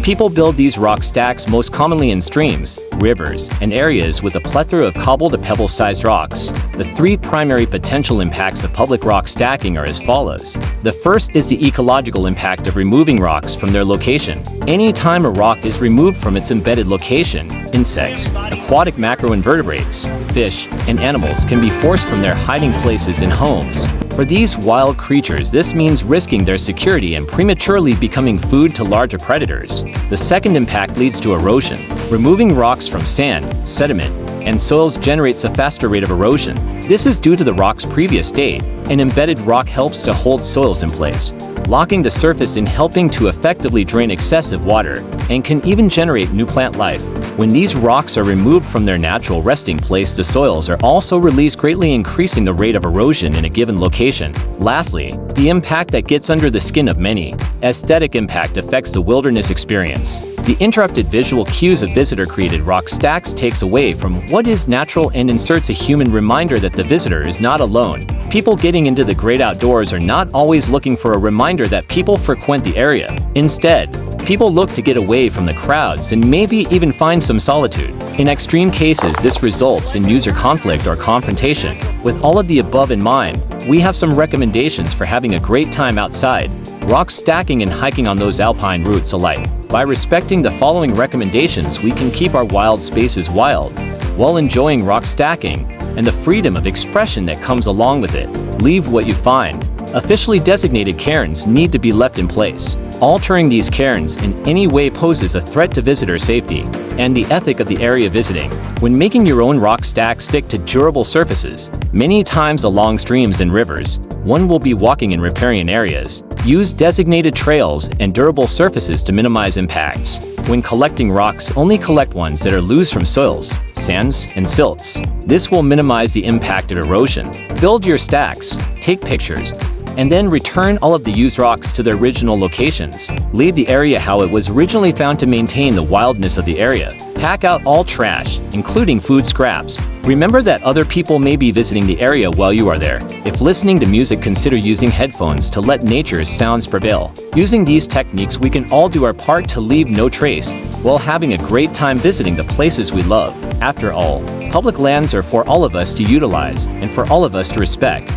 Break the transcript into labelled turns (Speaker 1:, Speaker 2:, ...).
Speaker 1: People build these rock stacks most commonly in streams, rivers, and areas with a plethora of cobble to pebble-sized rocks. The three primary potential impacts of public rock stacking are as follows. The first is the ecological impact of removing rocks from their location. Any time a rock is removed from its embedded location, insects, aquatic macroinvertebrates, fish, and animals can be forced from their hiding places and homes. For these wild creatures, this means risking their security and prematurely becoming food to larger predators. The second impact leads to erosion. Removing rocks from sand, sediment, and soils generates a faster rate of erosion. This is due to the rock's previous state. An embedded rock helps to hold soils in place, locking the surface and helping to effectively drain excessive water, and can even generate new plant life. When these rocks are removed from their natural resting place, the soils are also released, greatly increasing the rate of erosion in a given location. Lastly, the impact that gets under the skin of many. Aesthetic impact affects the wilderness experience. The interrupted visual cues of visitor-created rock stacks takes away from what is natural and inserts a human reminder that the visitor is not alone. People getting into the great outdoors are not always looking for a reminder that people frequent the area. Instead, people look to get away from the crowds and maybe even find some solitude. In extreme cases, this results in user conflict or confrontation. With all of the above in mind, we have some recommendations for having a great time outside, rock stacking and hiking on those alpine routes alike. By respecting the following recommendations, we can keep our wild spaces wild, while enjoying rock stacking and the freedom of expression that comes along with it. Leave what you find. Officially designated cairns need to be left in place. Altering these cairns in any way poses a threat to visitor safety and the ethic of the area visiting. When making your own rock stack, stick to durable surfaces. Many times along streams and rivers, one will be walking in riparian areas. Use designated trails and durable surfaces to minimize impacts. When collecting rocks, only collect ones that are loose from soils, sands, and silts. This will minimize the impact of erosion. Build your stacks, take pictures, and then return all of the used rocks to their original locations. Leave the area how it was originally found to maintain the wildness of the area. Pack out all trash, including food scraps. Remember that other people may be visiting the area while you are there. If listening to music, consider using headphones to let nature's sounds prevail. Using these techniques, we can all do our part to leave no trace, while having a great time visiting the places we love. After all, public lands are for all of us to utilize and for all of us to respect.